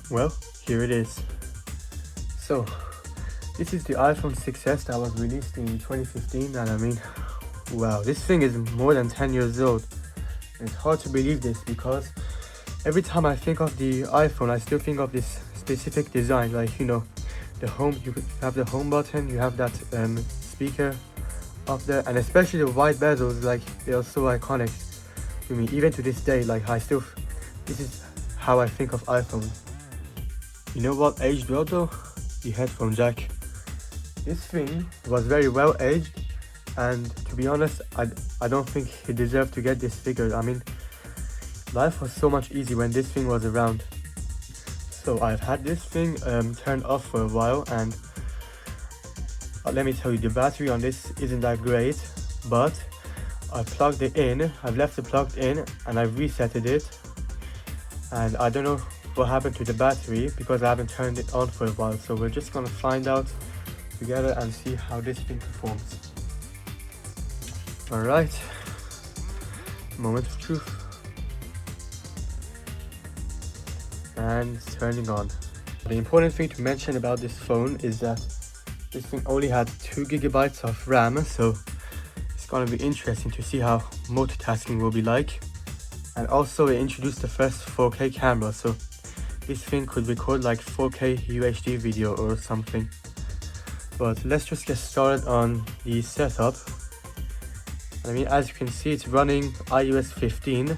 Well, here it is. So, this is the iPhone 6s that was released in 2015, and I mean, wow, this thing is more than 10 years old. It's hard to believe this because every time I think of the iPhone, I still think of this specific design, like, the home, you have the home button, you have that speaker up there, and especially the white bezels, like, they are so iconic to me, even to this day. Like, this is how I think of iPhone. You know what aged well though? The headphone jack. This thing was very well aged, and to be honest, I don't think he deserved to get this figure. I mean, life was so much easier when this thing was around. So I've had this thing turned off for a while, and let me tell you, the battery on this isn't that great, but I plugged it in, I've left it plugged in, and I've resetted it, and I don't know what happened to the battery because I haven't turned it on for a while. So we're just gonna find out together and see how this thing performs. Alright, moment of truth. And it's turning on. The important thing to mention about this phone is that this thing only had 2 GB of RAM, so it's gonna be interesting to see how multitasking will be like. And also it introduced the first 4K camera, so this thing could record like 4K UHD video or something. But let's just get started on the setup. I mean, as you can see, it's running iOS 15,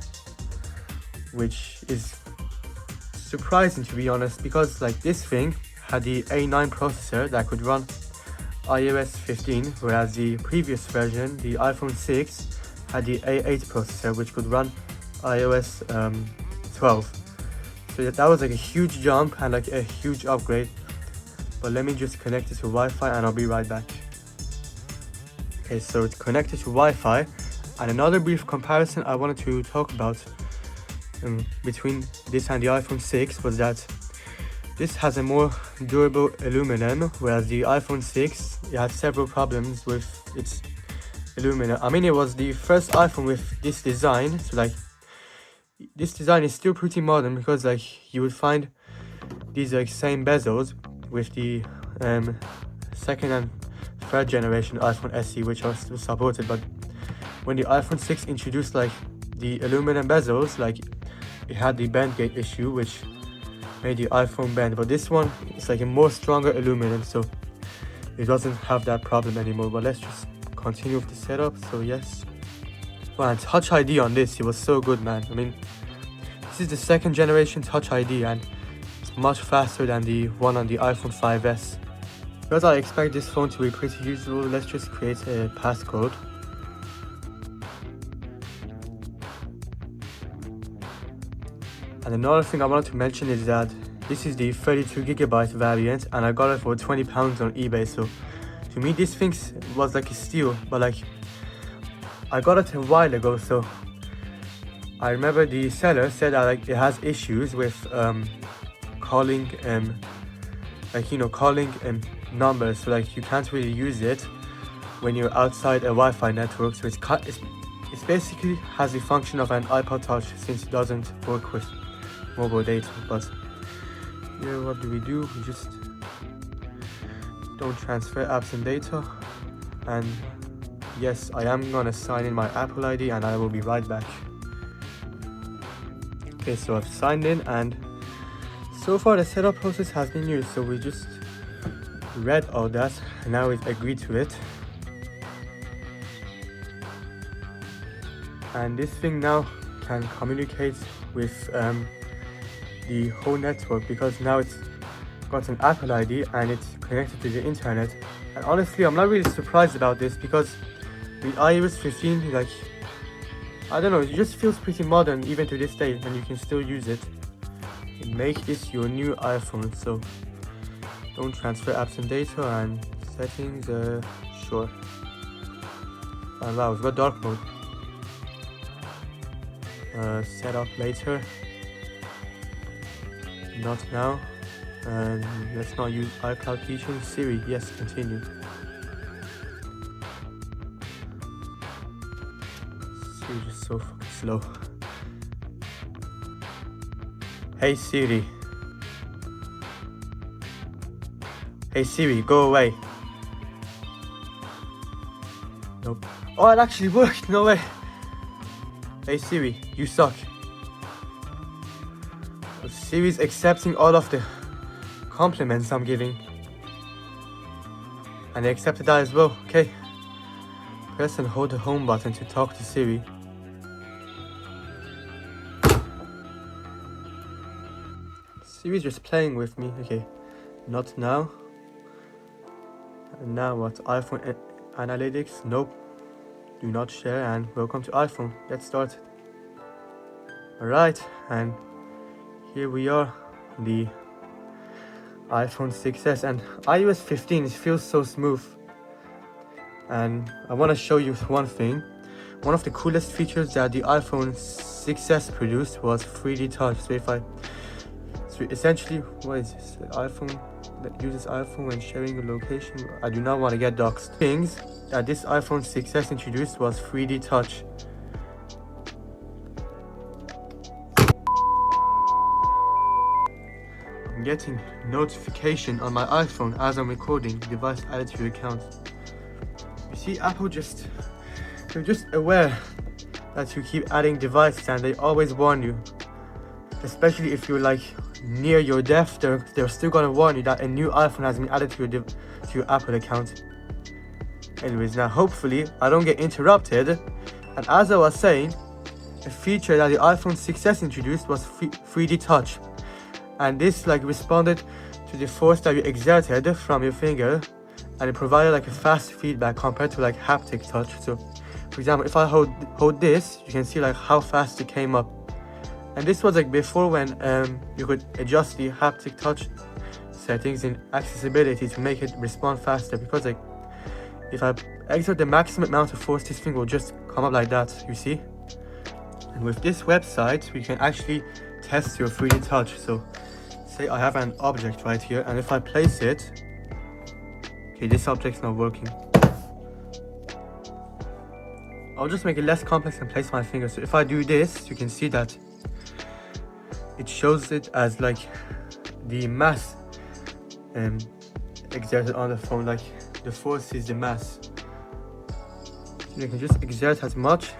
which is surprising to be honest, because like this thing had the A9 processor that could run iOS 15, whereas the previous version, the iPhone 6, had the A8 processor which could run iOS 12. So that was like a huge jump and like a huge upgrade. But let me just connect it to Wi-Fi and I'll be right back. Okay, so it's connected to Wi-Fi, and another brief comparison I wanted to talk about between this and the iPhone 6 was that this has a more durable aluminum, whereas the iPhone 6, it had several problems with its aluminum. I mean, it was the first iPhone with this design, so like this design is still pretty modern because like you would find these like same bezels with the second and third generation iPhone SE, which are still supported. But when the iPhone 6 introduced like the aluminum bezels, like it had the bend gate issue which made the iPhone bend, but this one is like a more stronger aluminum, so it doesn't have that problem anymore. But let's just continue with the setup. So yes, wow, and Touch ID on this, it was so good, man. I mean, this is the second generation Touch ID and it's much faster than the one on the iPhone 5s. Because I expect this phone to be pretty usable, let's just create a passcode. And another thing I wanted to mention is that this is the 32 GB variant and I got it for £20 on eBay. So to me this thing was like a steal, but like I got it a while ago, so I remember the seller said that like it has issues with calling numbers, so like you can't really use it when you're outside a Wi-Fi network. So it's basically has the function of an iPod Touch since it doesn't work with mobile data. But here, what do? We just don't transfer apps and data. And yes, I am gonna sign in my Apple ID and I will be right back. Okay, so I've signed in and so far the setup process has been used. So we just read all that and now we've agreed to it. And this thing now can communicate with the whole network because now it's got an Apple ID and it's connected to the internet. And honestly, I'm not really surprised about this because with iOS 15, like, I don't know, it just feels pretty modern even to this day and you can still use it. And make this your new iPhone, so don't transfer apps and data, and settings, sure. And wow, we've got dark mode. Set up later. Not now. And let's not use iCloud keychain. Siri, yes, continue. Siri's just so fucking slow. Hey Siri, Hey Siri, go away. Nope. Oh, it actually worked. No way. Hey Siri, you suck. Siri's accepting all of the compliments I'm giving. And they accepted that as well. Okay. Press and hold the home button to talk to Siri. Siri's just playing with me. Okay. Not now. And now what? iPhone analytics? Nope. Do not share, and welcome to iPhone. Let's start. Alright, and here we are, the iPhone 6s and iOS 15. It feels so smooth. And I want to show you one thing. One of the coolest features that the iPhone 6s produced was 3D touch. So essentially, what is this? iPhone that uses iPhone when sharing a location. I do not want to get doxed. Things that this iPhone 6s introduced was 3D touch. I'm getting notification on my iPhone as I'm recording. Device added to your account. You see, Apple they're just aware that you keep adding devices, and they always warn you. Especially if you're like near your death, they're still gonna warn you that a new iPhone has been added to your Apple account. Anyways, now hopefully I don't get interrupted. And as I was saying, a feature that the iPhone 6s introduced was 3D touch, and this like responded to the force that you exerted from your finger, and it provided like a fast feedback compared to like haptic touch. So for example, if I hold this, you can see like how fast it came up. And this was like before, when you could adjust the haptic touch settings in accessibility to make it respond faster, because like if I exert the maximum amount of force, this thing will just come up like that, you see. And with this website we can actually test your 3D touch. So say I have an object right here, and if I place it, okay, this object's not working. I'll just make it less complex and place my finger. So if I do this, you can see that it shows it as like the mass exerted on the phone, like the force is the mass. So you can just exert as much,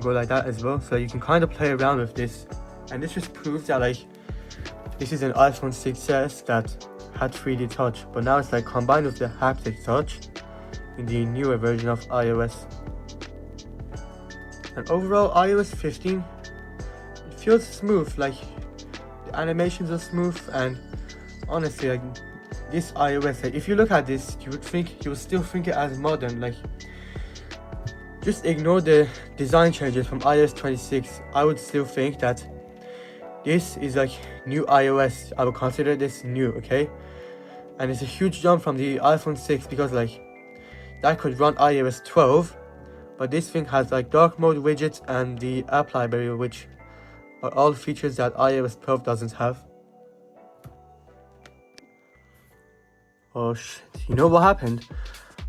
go like that as well. So you can kind of play around with this, and this just proves that like this is an iPhone 6s that had 3D touch, but now it's like combined with the haptic touch in the newer version of iOS. And overall, iOS 15, it feels smooth. Like the animations are smooth, and honestly, like this iOS, like if you look at this, you would still think it as modern. Like just ignore the design changes from iOS 26. I would still think that this is like new iOS. I would consider this new, okay? And it's a huge jump from the iPhone 6, because like that could run iOS 12, but this thing has like dark mode widgets and the app library, which are all features that iOS 12 doesn't have. Oh shit, you know what happened?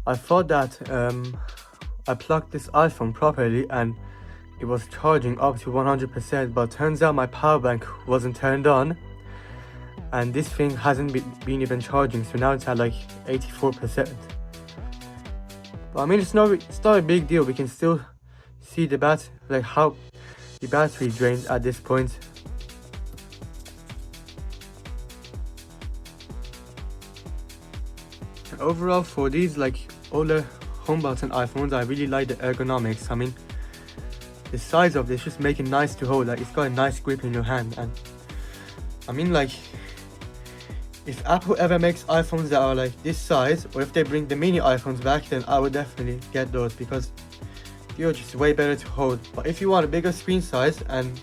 I thought that I plugged this iPhone properly and it was charging up to 100%, but turns out my power bank wasn't turned on, and this thing hasn't been even charging, so now it's at like 84%. But I mean, it's not a big deal. We can still see how the battery drains at this point. And overall, for these like older home button iPhones, I really like the ergonomics. I mean, the size of this just make it nice to hold. Like it's got a nice grip in your hand. And I mean, like if Apple ever makes iPhones that are like this size, or if they bring the mini iPhones back, then I would definitely get those, because they're just way better to hold. But if you want a bigger screen size, and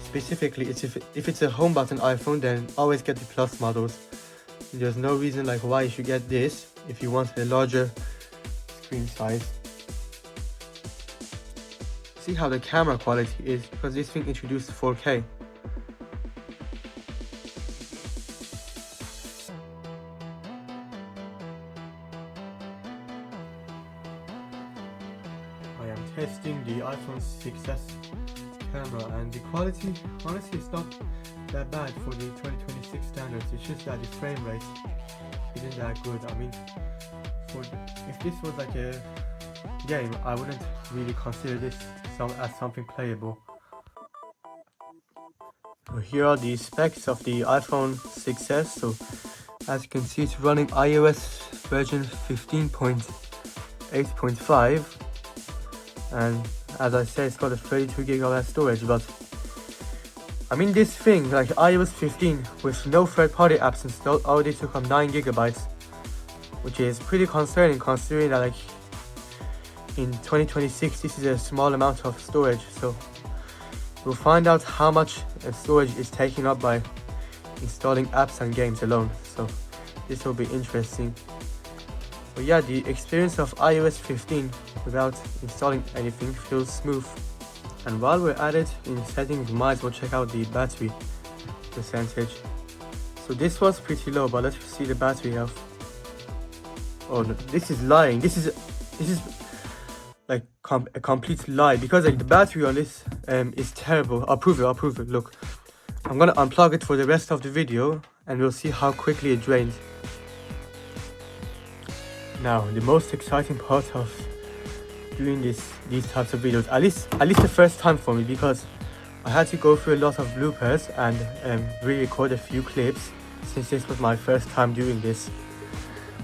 specifically if it's a home button iPhone, then always get the Plus models. There's no reason like why you should get this if you want a larger screen size. See how the camera quality is, because this thing introduced 4K. I am testing the iPhone 6s camera, and the quality, honestly, it's not that bad for the 2026 standards. It's just that the frame rate isn't that good. I mean, if this was like a game, I wouldn't really consider this as something playable. So here are the specs of the iPhone 6s. So as you can see, it's running iOS version 15.8.5, and as I said, it's got a 32 GB storage. But I mean, this thing, like iOS 15 with no third-party apps installed, already took up 9 GB, which is pretty concerning considering that like in 2026 this is a small amount of storage. So we'll find out how much storage is taken up by installing apps and games alone. So this will be interesting. But yeah, the experience of iOS 15 without installing anything feels smooth. And while we're at it, in settings, we might as well check out the battery percentage. So this was pretty low, but let's see the battery health. Oh no, this is lying. This is like a complete lie, because like the battery on this is terrible. I'll prove it. Look, I'm gonna unplug it for the rest of the video and we'll see how quickly it drains. Now, the most exciting part of doing these types of videos, at least the first time for me, because I had to go through a lot of bloopers and re-record a few clips since this was my first time doing this.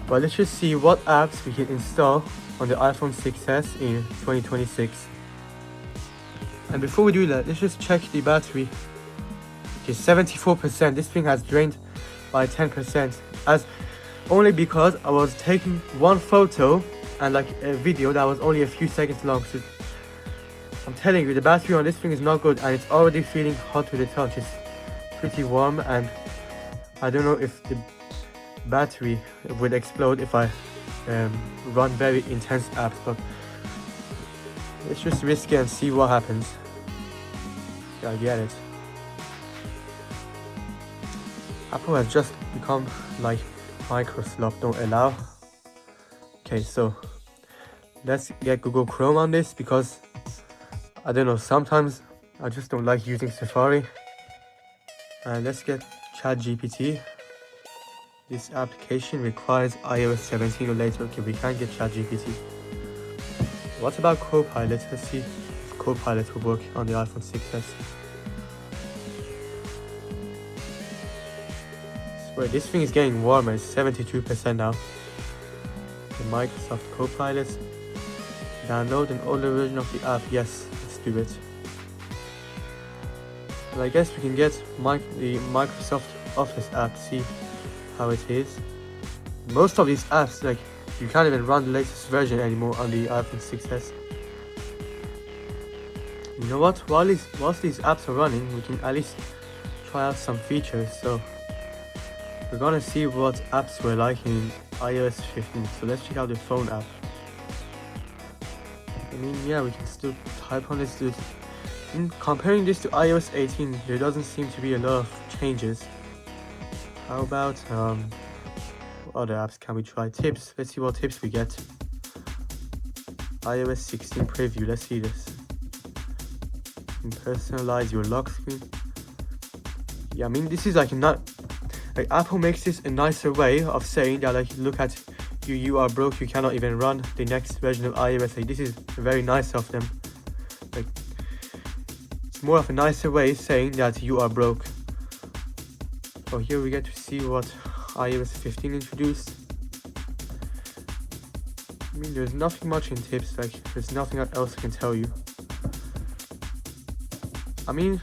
But let's just see what apps we can install on the iPhone 6s in 2026. And before we do that, let's just check the battery. Okay, 74%. This thing has drained by 10%, as only because I was taking one photo and like a video that was only a few seconds long. So I'm telling you, the battery on this thing is not good, and it's already feeling hot to the touch. It's pretty warm, and I don't know if the battery would explode if I run very intense apps, but let's just risk it and see what happens. Yeah, I get it. Apple has just become like Microsoft, don't allow. Okay, so let's get Google Chrome on this, because I don't know, sometimes I just don't like using Safari. And let's get ChatGPT. This application requires iOS 17 or later. Okay, we can't get ChatGPT. What about Copilot? Let's see if Copilot will work on the iPhone 6s. Wait, this thing is getting warmer. It's 72% now. The Microsoft Copilot. Download an older version of the app. Yes, let's do it. And I guess we can get the Microsoft Office app, see how it is. Most of these apps, like, you can't even run the latest version anymore on the iPhone 6s. You know what? Whilst these apps are running, we can at least try out some features. So we're gonna see what apps were like in iOS 15. So let's check out the phone app. I mean, yeah, we can still type on this. In comparing this to iOS 18, there doesn't seem to be a lot of changes. How about what other apps can we try? Tips. Let's see what tips we get. iOS 16 preview. Let's see this. You can personalize your lock screen. Yeah, I mean, this is like like Apple makes this a nicer way of saying that, like, look at you are broke, you cannot even run the next version of iOS. Like, this is very nice of them. Like, it's more of a nicer way saying that you are broke. So here we get to see what iOS 15 introduced. I mean, there's nothing much in tips, like there's nothing else I can tell you. I mean,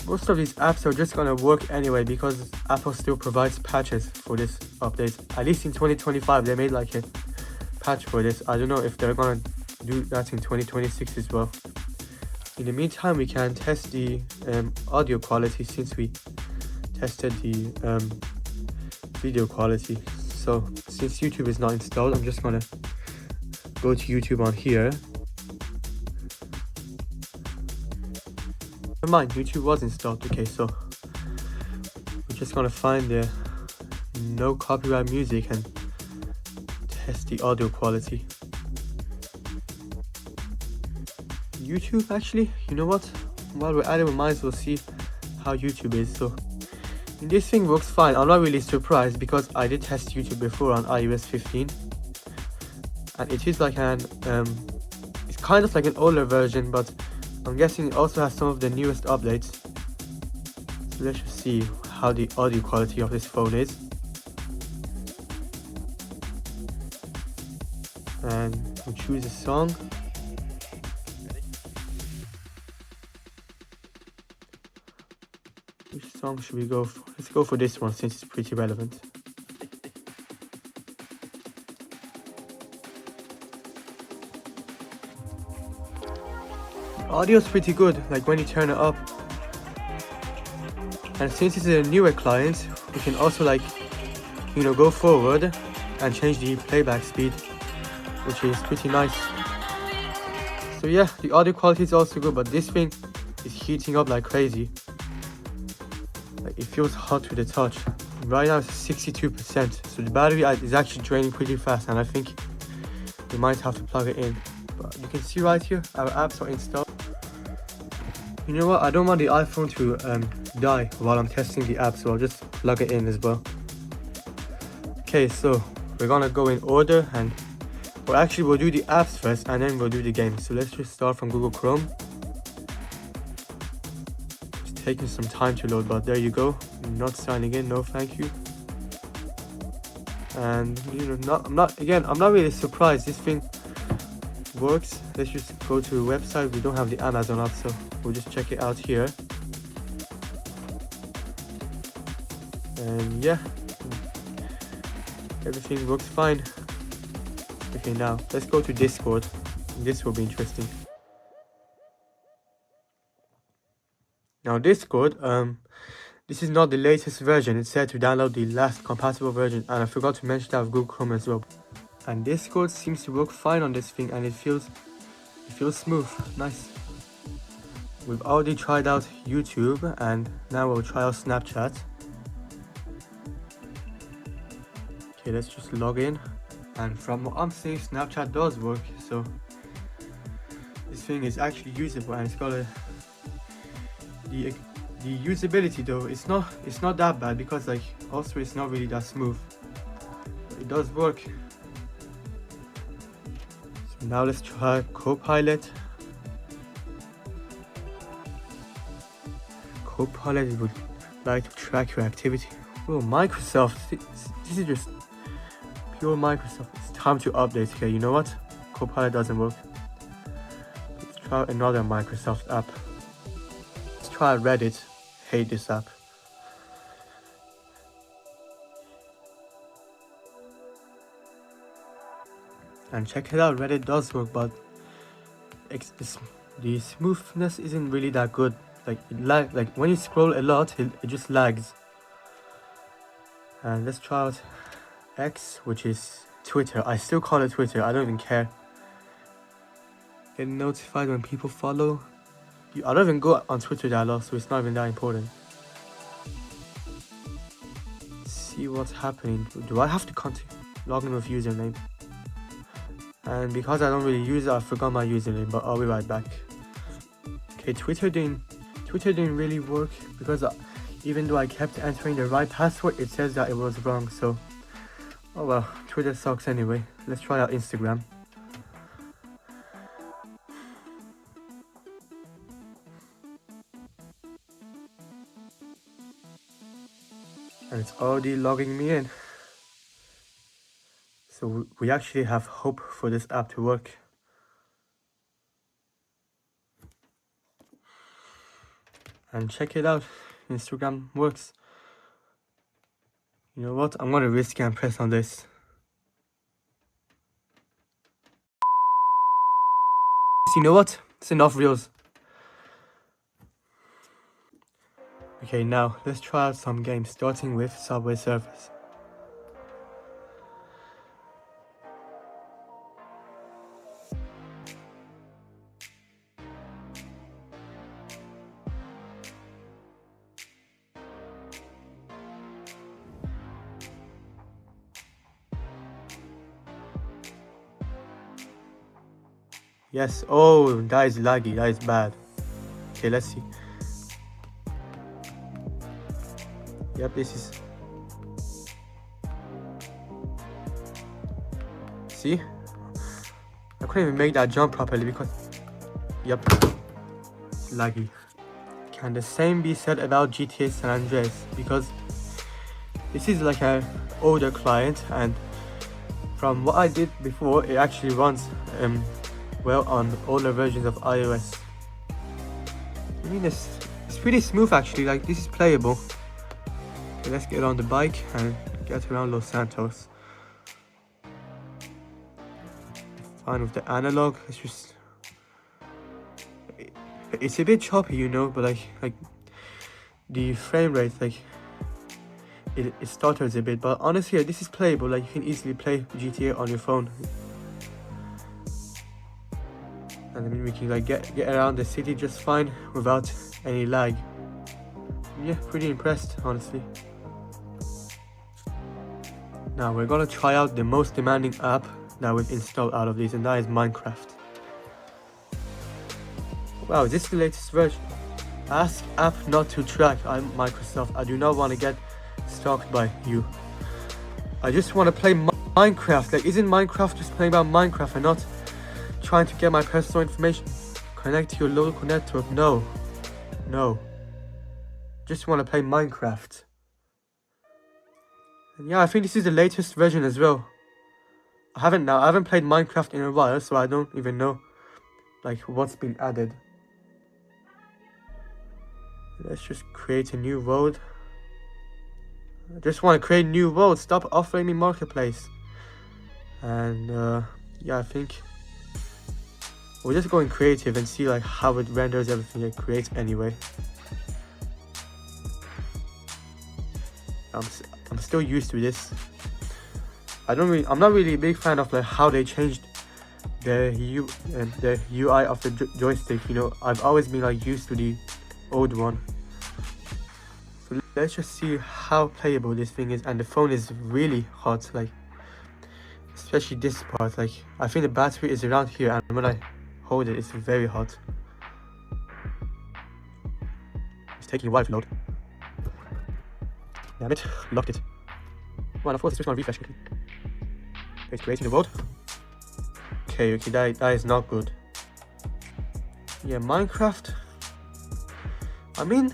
most of these apps are just gonna work anyway, because Apple still provides patches for this update. At least in 2025 they made like a patch for this. I don't know if they're gonna do that in 2026 as well. In the meantime, we can test the audio quality, since we tested the video quality. So since YouTube is not installed, I'm just gonna go to YouTube on here. Never mind, YouTube was installed. Okay, so we're just gonna find the no copyright music and test the audio quality. YouTube, actually, you know what? While we're at it, we might as well see how YouTube is. So This thing works fine. I'm not really surprised because I did test YouTube before on iOS 15, and it is like it's kind of like an older version, but I'm guessing it also has some of the newest updates. So let's just see how the audio quality of this phone is. And we'll choose a song. Which song should we go for? Let's go for this one since it's pretty relevant. The audio is pretty good, like when you turn it up. And since it's a newer client, we can also go forward and change the playback speed, which is pretty nice. So yeah, the audio quality is also good, but this thing is heating up like crazy. It feels hot to the touch. Right now it's 62%, so the battery is actually draining pretty fast, and I think we might have to plug it in. But you can see right here, our apps are installed. You know what, I don't want the iPhone to die while I'm testing the app, so I'll just plug it in as well. Okay, so we're gonna go in order, and we'll do the apps first and then we'll do the games. So let's just start from Google Chrome. Taking some time to load, but there you go. Not signing in, no thank you. And I'm not really surprised this thing works. Let's just go to a website. We don't have the Amazon app, so we'll just check it out here. And yeah, everything works fine. Okay, now let's go to Discord. This will be interesting. Now Discord, this is not the latest version. It said to download the last compatible version, and I forgot to mention that with Google Chrome as well. And Discord seems to work fine on this thing, and it feels smooth, nice. We've already tried out YouTube, and now we'll try out Snapchat. Okay, let's just log in, and from what I'm seeing, Snapchat does work. So this thing is actually usable, and it's got the usability though, it's not that bad, because also it's not really that smooth, but it does work. So now let's try Copilot. Copilot would like to track your activity. Oh, Microsoft, this is just pure Microsoft. It's time to update. Okay, you know what, Copilot doesn't work. Let's try another Microsoft app. Let's try Reddit. Hate this app. And check it out, Reddit does work, but the smoothness isn't really that good. Like when you scroll a lot, it just lags. And let's try out X, which is Twitter. I still call it Twitter, I don't even care. Get notified when people follow. I don't even go on Twitter that lot, so it's not even that important. See what's happening. Do I have to log in with username? And because I don't really use it, I forgot my username, but I'll be right back. Okay, Twitter didn't really work, because even though I kept entering the right password, it says that it was wrong. So, oh well, Twitter sucks anyway. Let's try out Instagram. And it's already logging me in. So we actually have hope for this app to work. And check it out, Instagram works. You know what, I'm gonna risk and press on this. You know what, it's enough reels. Okay, now let's try out some games, starting with Subway Surfers. Yes, oh, that is laggy, that is bad. Okay, let's see. Yep, this is... See? I couldn't even make that jump properly because... Yep. Laggy. Can the same be said about GTA San Andreas? Because this is like an older client, and from what I did before, it actually runs well on older versions of iOS. I mean, it's pretty smooth actually, like this is playable. Okay, let's get on the bike and get around Los Santos. Fine with the analog, it's just... It's a bit choppy, you know, but like the frame rate, like it stutters a bit, but honestly this is playable. Like you can easily play GTA on your phone, and I mean we can like get around the city just fine without any lag. Yeah, pretty impressed honestly. Now we're gonna try out the most demanding app that we've installed out of these, and that is Minecraft. Wow, this is the latest version. Ask app not to track. I'm Microsoft. I do not want to get stalked by you. I just want to play Minecraft. Like, isn't Minecraft just playing about Minecraft and not trying to get my personal information? Connect to your local network. No. Just want to play Minecraft. And yeah, I think this is the latest version as well. I haven't played Minecraft in a while, so I don't even know like what's been added. Let's just create a new world. I just want to create a new world. Stop offering me marketplace. And yeah, I think we're just going creative and see like how it renders everything it creates anyway. I'm still used to this. I'm not really a big fan of like how they changed the UI of the joystick. You know, I've always been like used to the old one. So let's just see how playable this thing is. And the phone is really hot, like especially this part. Like I think the battery is around here, and when I hold it, it's very hot. It's taking a while to load. Damn it, locked it. Well, of course, it's just gonna refresh quickly. It's creating the world. Okay, that is not good. Yeah, Minecraft. I mean,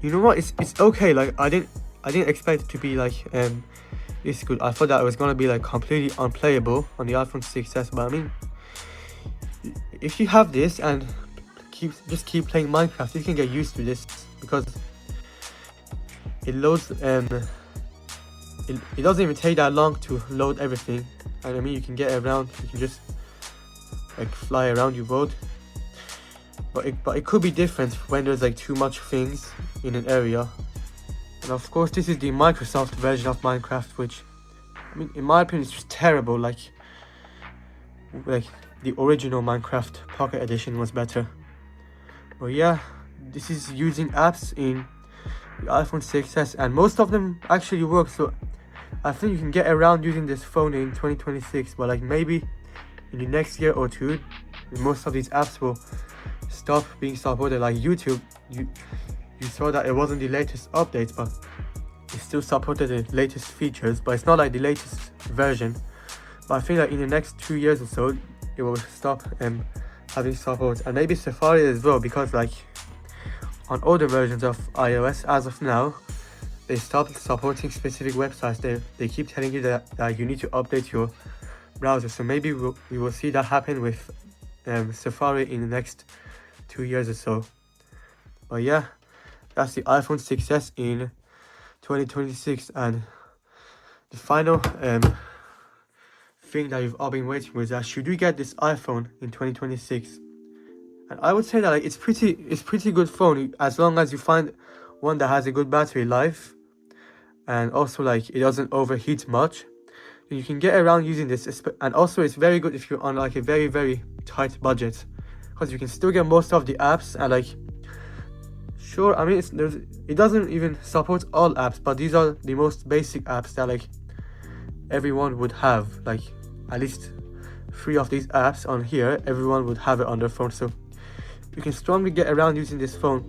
you know what? It's okay. Like I didn't expect it to be like this good. I thought that it was gonna be like completely unplayable on the iPhone 6s. But I mean, if you have this and just keep playing Minecraft, you can get used to this because it loads. It doesn't even take that long to load everything. And I mean, you can get around. You can just like fly around your world. But it could be different when there's like too much things in an area. And of course, this is the Microsoft version of Minecraft, which, I mean, in my opinion, is just terrible. Like the original Minecraft Pocket Edition was better. But yeah, this is using apps in the iPhone 6s, and most of them actually work. So I think you can get around using this phone in 2026. But like maybe in the next year or two, most of these apps will stop being supported. Like YouTube, you saw that it wasn't the latest update, but it still supported the latest features, but it's not like the latest version. But I think that in the next 2 years or so, it will stop having support, and maybe Safari as well, because like on older versions of iOS as of now, they stopped supporting specific websites. They keep telling you that you need to update your browser. So maybe we will see that happen with Safari in the next 2 years or so. But yeah, that's the iPhone 6s in 2026, and the final thing that you've all been waiting for is that should we get this iPhone in 2026? And I would say that like it's pretty good phone as long as you find one that has a good battery life, and also like it doesn't overheat much. You can get around using this, and also it's very good if you're on like a very, very tight budget, because you can still get most of the apps. And like, sure, I mean it doesn't even support all apps, but these are the most basic apps that like everyone would have. Like at least 3 of these apps on here, everyone would have it on their phone. So you can strongly get around using this phone.